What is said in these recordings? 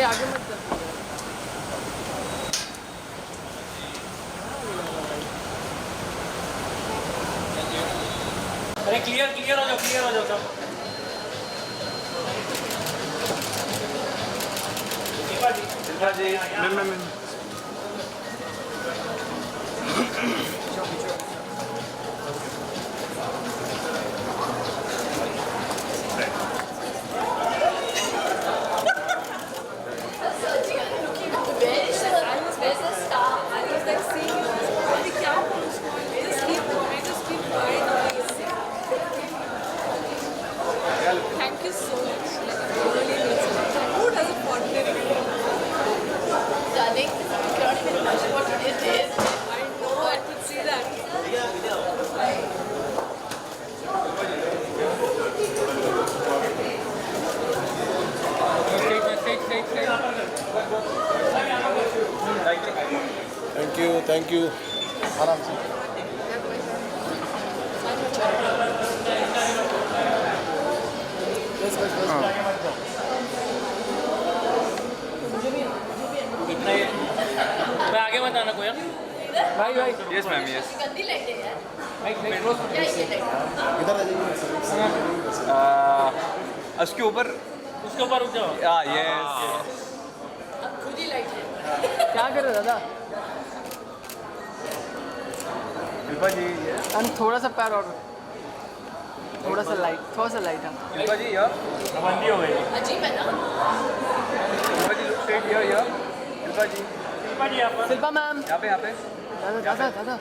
आगे मत कर। अरे क्लियर क्लियर हो जाओ सब। शिल्पा जी मैं Thank you so much. Really means a lot. Who doesn't want it? Darling, you cannot even imagine what it is. I know, I could see that. Thank you आराम से मैं आगे मत आना कोई भाई यस मैम यस गंदी light है यार। भाई क्या ये लाइट? इधर आ जाइए उसके ऊपर रुक जाओ यस अब खुद ही लाइट है। क्या कर रहे हो दादा? शिल्पा जी थोड़ा सा पैर और थोड़ा सा लाइट हाँ। शिल्पा जी यार बंदी हो गई अजीब है ना? शिल्पा जी लुक स्ट्रेट यार शिल्पा जी यहाँ पर शिल्पा मैम। यहाँ पे दादा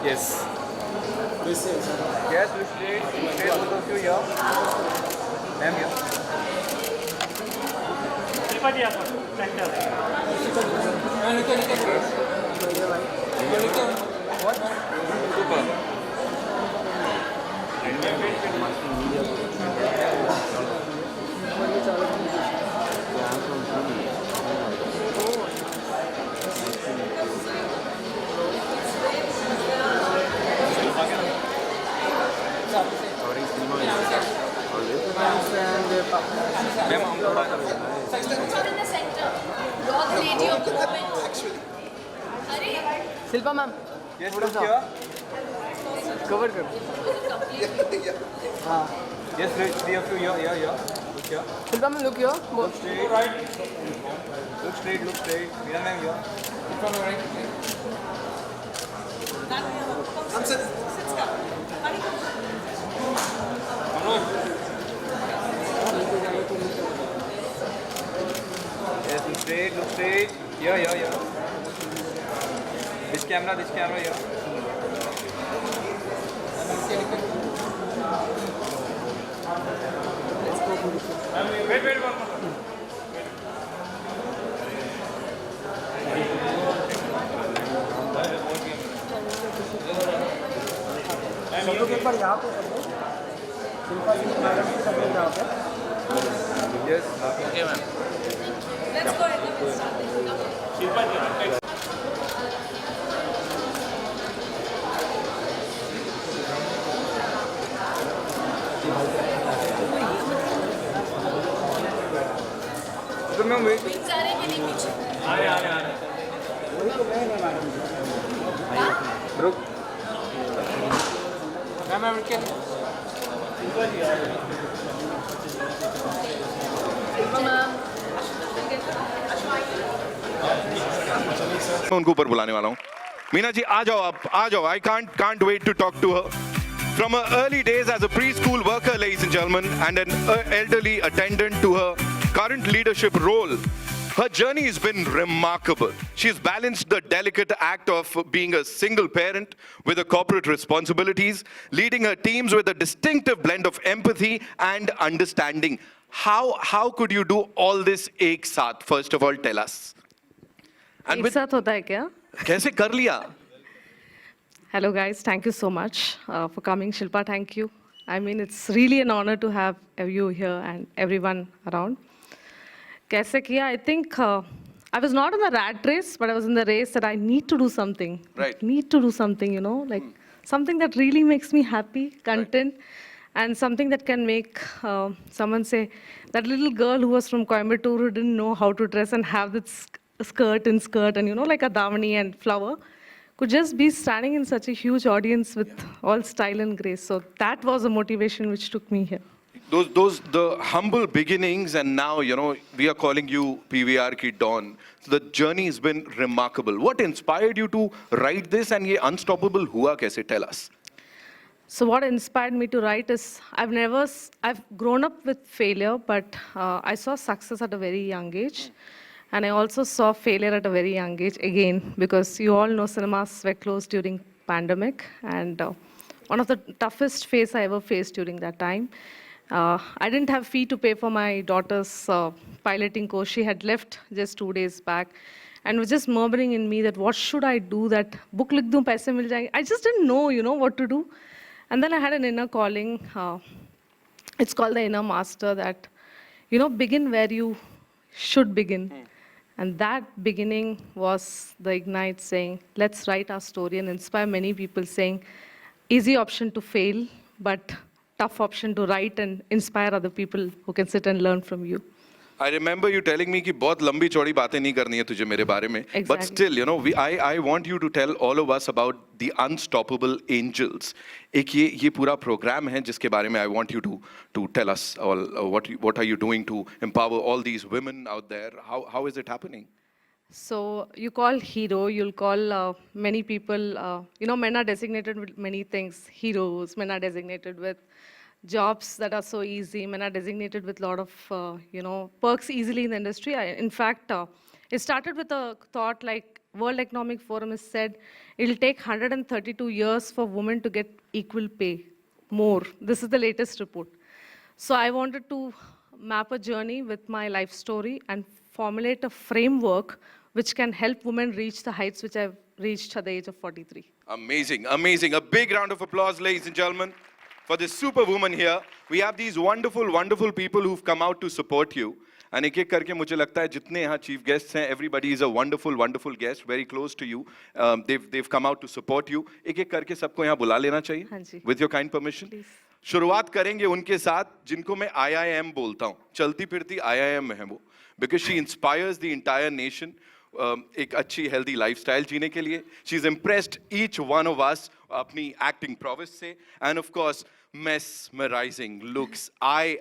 yes yes look straight both of you यार मैम यार शिल्पा जी यहाँ पर centre Super. Shilpa ma'am Yes, थोड़ा look सा here. कवर कर। हाँ Yes, three of you here. Look here. Shilpa ma'am look yo Look straight. Look straight. Meera ma'am here. Yes, look straight. Here. This camera here. Wait, one more. सब लोग एक बार यहाँ पे कर दो शिल्पा जी मैडम की सब लोग यहाँ पे Yes, okay, ma'am. Let's go ahead and start. Shilpa ji, तो मैं वेट Wings आ रहे हैं कि नहीं पीछे? आ रहे वही तो मैं नहीं मैडम जी रुक मैम रुकिए। शिल्पा मैम मैं उनको ऊपर बुलाने वाला हूँ। मीना जी आ जाओ, आप आ जाओ। I can't wait to talk to her. From her early days as a preschool worker, ladies and gentlemen, and an elderly attendant to her current leadership role, her journey has been remarkable. She's balanced the delicate act of being a single parent with her corporate responsibilities, leading her teams with a distinctive blend of empathy and understanding. How could you do all this एक साथ? First of all, tell us. And एक साथ होता है क्या? कैसे कर लिया? Hello guys, thank you so much for coming. Shilpa, thank you. I mean, it's really an honor to have you here and everyone around. Kaise kiya? I think I was not in the rat race, but I was in the race that I need to do something. Right. I need to do something, you know, like something that really makes me happy, content, and something that can make someone say, that little girl who was from Coimbatore who didn't know how to dress and have this skirt, and you know, like a davani and flower, could just be standing in such a huge audience with all style and grace. So that was a motivation which took me here. The humble beginnings, and now, you know, we are calling you PVR Ki Dawn. So the journey has been remarkable. What inspired you to write this, and ye unstoppable hua kaise? Tell us. So what inspired me to write is, I've grown up with failure, but I saw success at a very young age. And I also saw failure at a very young age, again, because you all know cinemas were closed during pandemic. And one of the toughest phase I ever faced during that time. I didn't have fee to pay for my daughter's piloting course. She had left just 2 days back and was just murmuring in me that what should I do, that book likh dun, paise mil jayenge. I just didn't know, you know, what to do. And then I had an inner calling. It's called the inner master, that, you know, begin where you should begin. And that beginning was the Ignite saying, let's write our story and inspire many people, saying, easy option to fail, but tough option to write and inspire other people who can sit and learn from you. I remember you telling me कि बहुत लंबी चौड़ी बातें नहीं करनी है तुझे मेरे बारे में. But Exactly. still, you know, I want you to tell all of us about the Unstoppable Angels. एक ये पूरा program है जिसके बारे में I want you to tell us all what are you doing to empower all these women out there? How is it happening? So you call hero, you'll call many people, you know, men are designated with many things, heroes, men are designated with jobs that are so easy, men are designated with a lot of, you know, perks easily in the industry. In fact, it started with a thought like World Economic Forum has said, it'll take 132 years for women to get equal pay, more. This is the latest report. So I wanted to map a journey with my life story and formulate a framework which can help women reach the heights which I've reached at the age of 43. Amazing, amazing. A big round of applause, ladies and gentlemen, for this superwoman here. We have these wonderful, wonderful people who've come out to support you. And एक-एक करके मुझे लगता है जितने यहाँ chief guests हैं, everybody is a wonderful, wonderful guest, very close to you. They've come out to support you. एक-एक करके सबको यहाँ बुला लेना चाहिए. हाँ जी. With your kind permission. Please. शुरुआत करेंगे उनके साथ जिनको मैं IIM बोलता हूँ. चलती फिरती IIM है वो. Because she inspires the entire nation. एक अच्छी healthy lifestyle जीने के लिए. She's impressed each one of us अपनी acting prowess से. And of course, mesmerizing looks. I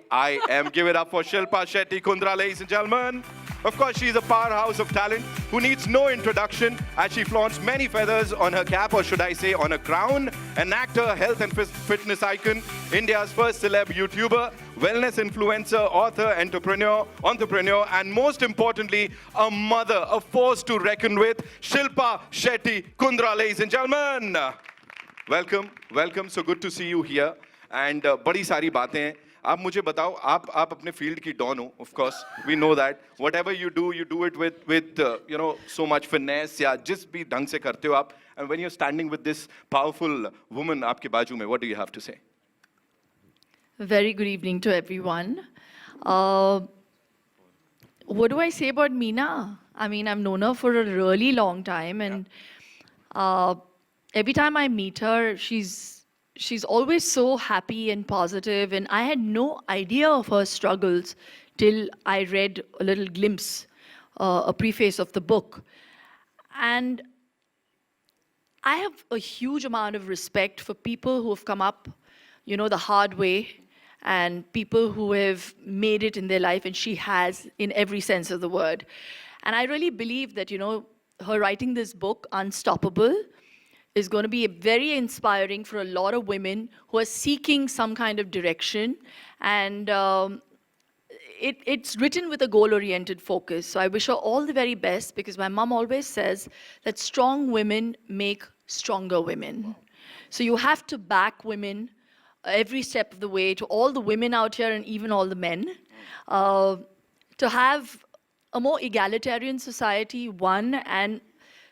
am. Give it up for Shilpa Shetty Kundra, ladies and gentlemen. Of course, she's a powerhouse of talent who needs no introduction as she flaunts many feathers on her cap, or should I say on her crown. An actor, health and fitness icon, India's first celeb YouTuber, wellness influencer, author, entrepreneur, and most importantly, a mother, a force to reckon with, Shilpa Shetty Kundra, ladies and gentlemen. Welcome. So good to see you here. And बड़ी सारी बातें हैं. आप मुझे बताओ, आप अपने field की dawn हो. Of course, we know that. Whatever you do it with you know, so much finesse, या जिस भी ढंग से करते हो आप. And when you're standing with this powerful woman आपके बाजू में, what do you have to say? Very good evening to everyone. What do I say about Meena? I mean, I've known her for a really long time, and every time I meet her, she's always so happy and positive, and I had no idea of her struggles till I read a little glimpse, a preface of the book. And I have a huge amount of respect for people who have come up, you know, the hard way, and people who have made it in their life, and she has in every sense of the word. And I really believe that, you know, her writing this book, Unstoppable, is going to be very inspiring for a lot of women who are seeking some kind of direction. And it's written with a goal-oriented focus. So I wish her all the very best, because my mom always says that strong women make stronger women. So you have to back women every step of the way, to all the women out here and even all the men, to have a more egalitarian society, one, and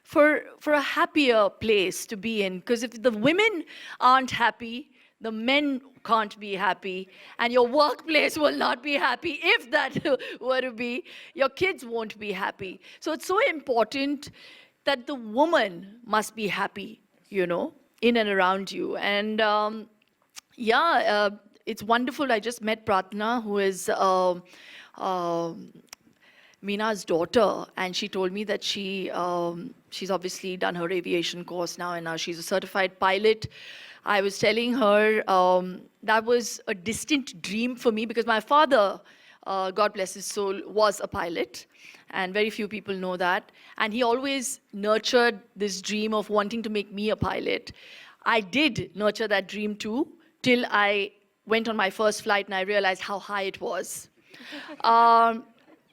for a happier place to be in. Because if the women aren't happy, the men can't be happy, and your workplace will not be happy. If that were to be, your kids won't be happy. So it's so important that the woman must be happy, you know, in and around you. And it's wonderful. I just met Pratna, who is Meena's daughter, and she told me that she's obviously done her aviation course now, and now she's a certified pilot. I was telling her that was a distant dream for me because my father, God bless his soul, was a pilot, and very few people know that. And he always nurtured this dream of wanting to make me a pilot. I did nurture that dream too, till I went on my first flight and I realized how high it was.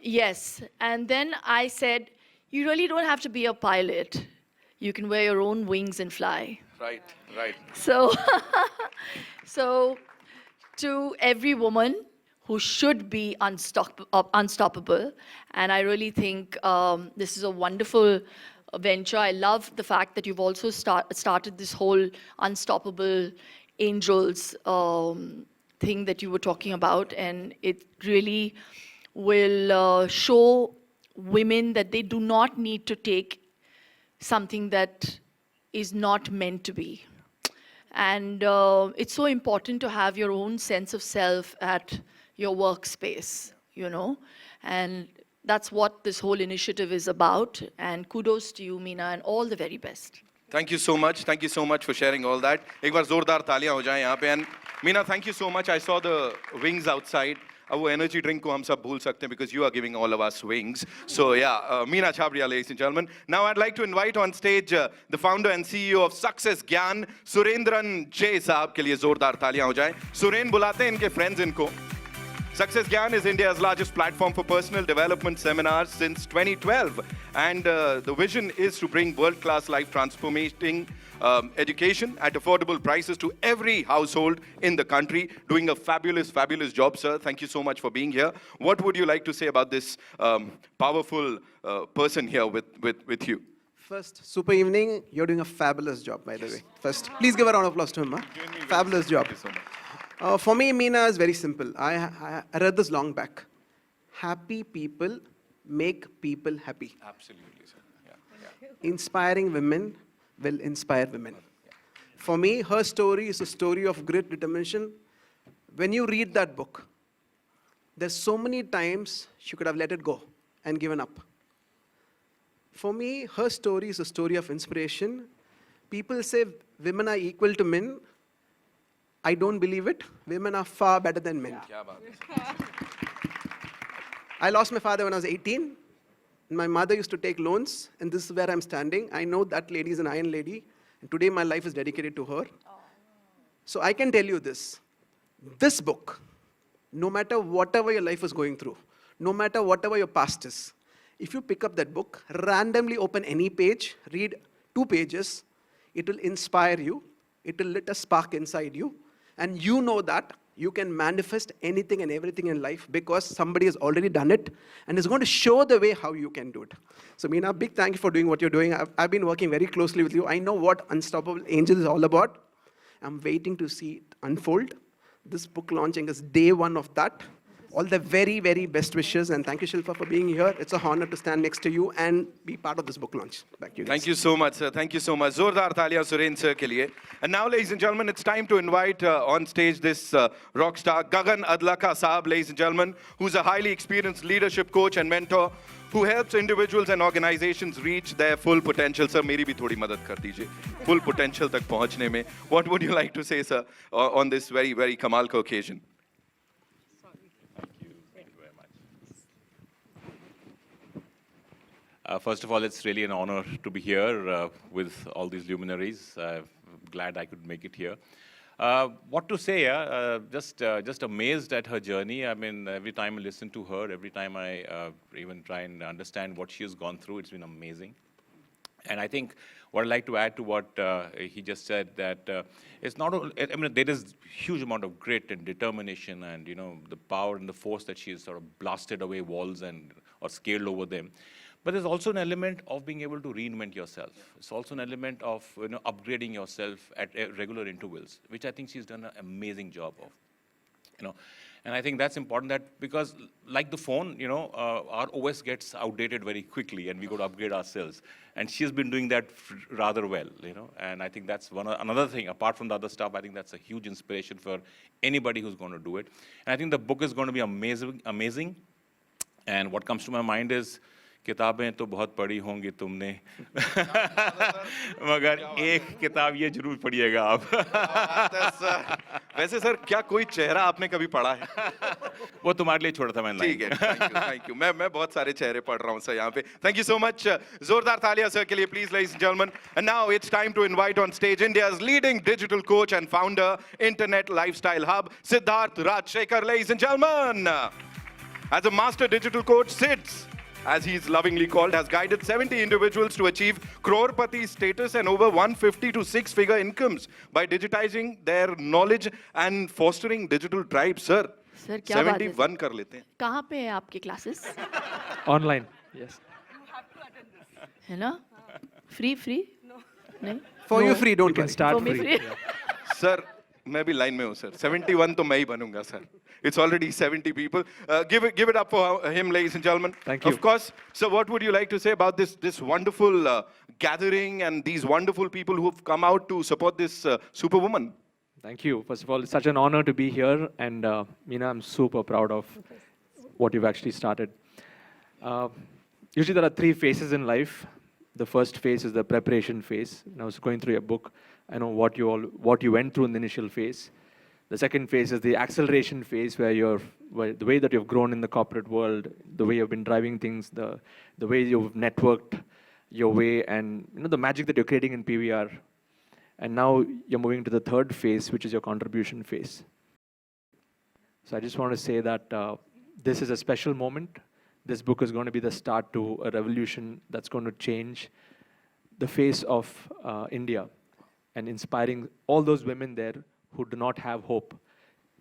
Yes, and then I said, you really don't have to be a pilot. You can wear your own wings and fly. Right, right. So, so to every woman who should be unstoppable, and I really think this is a wonderful venture. I love the fact that you've also started this whole Unstoppable Angels thing that you were talking about, and it really will show women that they do not need to take something that is not meant to be. And it's so important to have your own sense of self at your workspace, you know, and that's what this whole initiative is about. And kudos to you, Meena, and all the very best. Thank you so much. Thank you so much for sharing all that. एक बार जोरदार तालियां हो जाएं यहाँ पे. And Meena, thank you so much. I saw the wings outside. अब वो energy drink को हम सब भूल सकते हैं because you are giving all of us wings. So yeah, Meena Chhabria, ladies and gentlemen. Now I'd like to invite on stage the founder and CEO of Success Gyan, Surendran J साहब के लिए जोरदार तालियां हो जाएं. सुरेन बुलाते हैं इनके friends इनको. Success Gyan is India's largest platform for personal development seminars since 2012. And the vision is to bring world-class life transforming education at affordable prices to every household in the country. Doing a fabulous, fabulous job, sir. Thank you so much for being here. What would you like to say about this powerful person here with you? First, super evening. You're doing a fabulous job, by the way. First, please give a round of applause to him. Huh? Fabulous job. Thank you so much. For me, Meena is very simple. I read this long back. Happy people make people happy. Absolutely, sir. Yeah. Inspiring women will inspire women. For me, her story is a story of great determination. When you read that book, there's so many times she could have let it go and given up. For me, her story is a story of inspiration. People say women are equal to men. I don't believe it. Women are far better than men. I lost my father when I was 18. My mother used to take loans, and this is where I'm standing. I know that lady is an iron lady, and today my life is dedicated to her. So I can tell you this. This book, no matter whatever your life is going through, no matter whatever your past is, if you pick up that book, randomly open any page, read 2 pages, it will inspire you. It will lit a spark inside you. And you know that you can manifest anything and everything in life because somebody has already done it and is going to show the way how you can do it. So Meena, big thank you for doing what you're doing. I've been working very closely with you. I know what Unstoppable Angels is all about. I'm waiting to see it unfold. This book launching is day 1 of that. All the very, very best wishes, and thank you, Shilpa, for being here. It's an honor to stand next to you and be part of this book launch. Back to you guys. Thank you so much, sir. Thank you so much. Zordar Thalia Suren sir ke liye. And now, ladies and gentlemen, it's time to invite on stage this rock star, Gagan Adlaka Saab, ladies and gentlemen, who's a highly experienced leadership coach and mentor who helps individuals and organizations reach their full potential. Sir, मेरी भी थोड़ी मदद कर दीजिए. Full potential तक पहुंचने में. What would you like to say, sir, on this very, very kamal ka occasion? First of all, it's really an honor to be here with all these luminaries. I'm glad I could make it here. What to say, just amazed at her journey. I mean, every time I listen to her, every time I even try and understand what she has gone through, it's been amazing. And I think what I'd like to add to what he just said, that it's not only, I mean, there is huge amount of grit and determination and, you know, the power and the force that she has sort of blasted away walls and or scaled over them. But there's also an element of being able to reinvent yourself. It's also an element of upgrading yourself at regular intervals, which I think she's done an amazing job of. And I think that's important, that because like the phone, our OS gets outdated very quickly and we got to upgrade ourselves. And she's been doing that rather well, and I think that's another thing, apart from the other stuff, I think that's a huge inspiration for anybody who's going to do it. And I think the book is going to be amazing. And what comes to my mind is, किताबें तो बहुत पढ़ी होंगी तुमने मगर एक किताब ये जरूर पढ़िएगा आप वैसे सर क्या कोई चेहरा आपने कभी पढ़ा है? वो तुम्हारे लिए छोड़ा था मैंने. ठीक है, थैंक यू. मैं बहुत सारे चेहरे पढ़ रहा हूँ सर यहाँ पे. Thank you so much. जोरदार तालियां सर के लिए, please, ladies and gentlemen. And now it's time to invite on stage India's leading digital coach and founder, Internet Lifestyle Hub, Siddharth Rajshekar, ladies and gentlemen. As a master digital coach, Sids, as he is lovingly called, has guided 70 individuals to achieve crorepati status and over 150 to 6-figure incomes by digitizing their knowledge and fostering digital tribes. Sir, Sir, क्या बात है? 71 कर लेते हैं. कहाँ पे है आपके क्लासेस? Online, yes. है ना? Free? नहीं? For you free, don't You can worry. start For me free. free. Sir, मैं भी लाइन में हूँ सर. 71 तो मैं ही बनूंगा sir. It's already 70 people. Give it up for him, ladies and gentlemen. Thank you. Of course. So what would you like to say about this wonderful gathering and these wonderful people who have come out to support this superwoman? Thank you. First of all, it's such an honor to be here. And Meena, I'm super proud of what you've actually started. Usually there are 3 phases in life. The first phase is the preparation phase. And I was going through your book. I know what you went through in the initial phase. The second phase is the acceleration phase, where the way that you've grown in the corporate world, the way you've been driving things, the way you've networked your way, and the magic that you're creating in PVR. And now you're moving to the third phase, which is your contribution phase. So I just want to say that this is a special moment. This book is going to be the start to a revolution that's going to change the face of India and inspiring all those women there who do not have hope.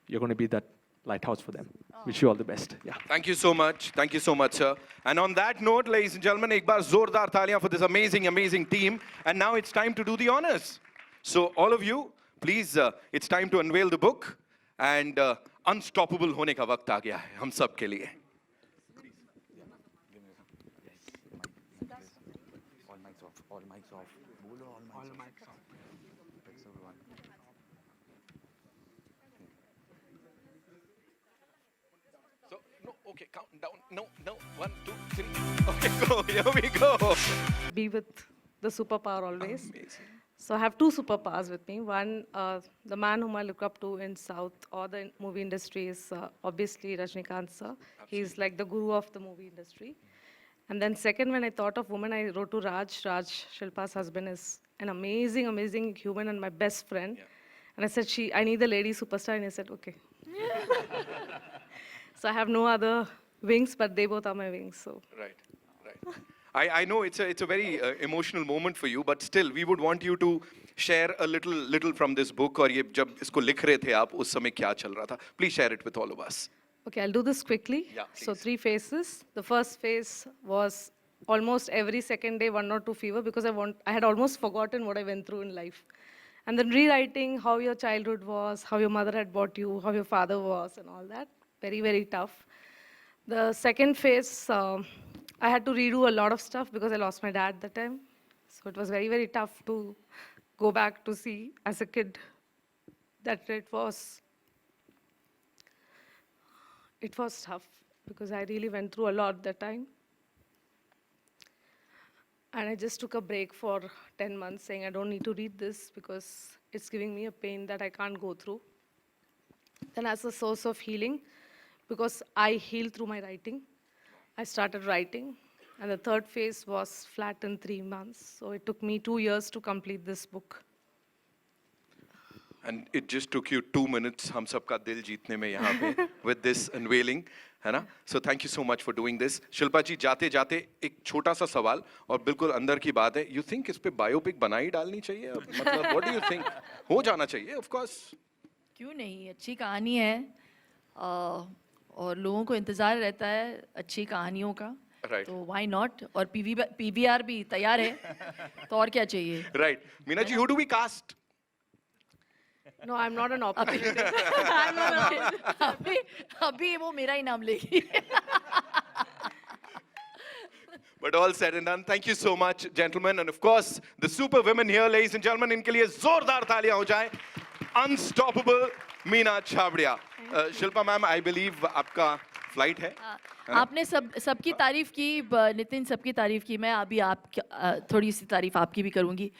You're going to be that lighthouse for them. Wish you all the best. Yeah. Thank you so much. Thank you so much, sir. And on that note, ladies and gentlemen, ek baar zordar taliyan for this amazing team. And now it's time to do the honors. So all of you, please, it's time to unveil the book. And unstoppable hone ka waqt aa gaya hai hum sab ke liye. Okay, count down. No. 1, 2, 3. Okay, go. Here we go. Be with the superpower always. Amazing. So I have 2 superpowers with me. One, the man whom I look up to in South or the movie industry is obviously Rajnikant sir. He's like the guru of the movie industry. And then second, when I thought of women, I wrote to Raj. Raj, Shilpa's husband, is an amazing human and my best friend. Yeah. And I said, I need a lady superstar. And he said, okay. So I have no other wings, but they both are my wings. So. Right. I know it's a very emotional moment for you, but still, we would want you to share a little from this book. और ये जब इसको लिख रहे थे आप, उस समय क्या चल रहा था? Please share it with all of us. Okay, I'll do this quickly. Yeah, So please. 3 phases. The first phase was almost every second day 1 or 2 fever because I had almost forgotten what I went through in life. And then rewriting how your childhood was, how your mother had bought you, how your father was, and all that. Very tough. The second phase, I had to redo a lot of stuff because I lost my dad at the time. So it was very tough to go back to see as a kid that it was tough because I really went through a lot that time. And I just took a break for 10 months saying I don't need to read this because it's giving me a pain that I can't go through. Then as a source of healing, because I heal through my writing, I started writing. And the third phase was flat in 3 months. So it took me 2 years to complete this book. And it just took you 2 minutes हम सबका दिल जीतने में यहाँ पे with this unveiling, है ना? So thank you so much for doing this. Shilpa जी जाते जाते एक छोटा सा सवाल और बिल्कुल अंदर की बात है. You think इस पे बायोपिक बना ही डालनी चाहिए? मतलब what do you think? हो जाना चाहिए, of course. क्यों नहीं, अच्छी कहानी है और लोगों को इंतज़ार रहता है अच्छी कहानियों का. Right. तो why not? और PVR भी तैयार है, तो और क्या चाहिए? Right. Meena ji, who do we cast? No, I'm not an operator. अभी वो मेरा ही नाम लेगी. But all said and done, thank you so much, gentlemen. And of course, the super women here, ladies and gentlemen, इनके लिए जोरदार तालियां हो जाएं. Unstoppable Meena Chhabria. Shilpa ma'am, I believe आपका flight है. आपने सबकी तारीफ की, नितिन सबकी तारीफ की. मैं अभी थोड़ी सी तारीफ आपकी भी करूंगी.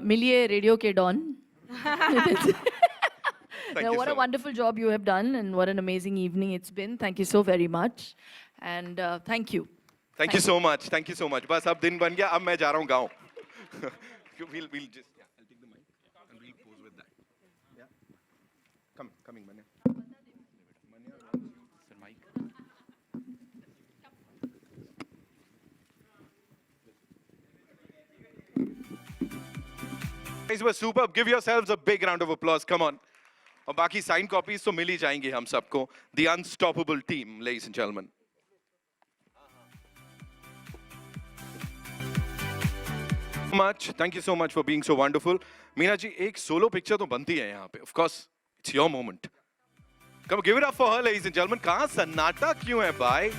मिलिए रेडियो के don. Thank you What so a wonderful job you have done, and what an amazing evening it's been. Thank you so very much, and thank you. Thank you so much. Thank you so much. बस अब दिन बन गया. अब मैं जा रहा हूँ गाँव. We'll just I'll take the mic and we'll pose with that. Yeah. Coming, Manya. Sir, mic. Guys were superb. Give yourselves a big round of applause. Come on. और बाकी साइन कॉपीज तो मिल ही जाएंगी हम सबको. The unstoppable team, ladies and gentlemen. Much. Thank you so much for being so wonderful. Meena ji, एक solo picture तो बनती है यहाँ पे. Of course, it's your moment. Come give it up for her, ladies and gentlemen. कहाँ सन्नाटा क्यों है भाई?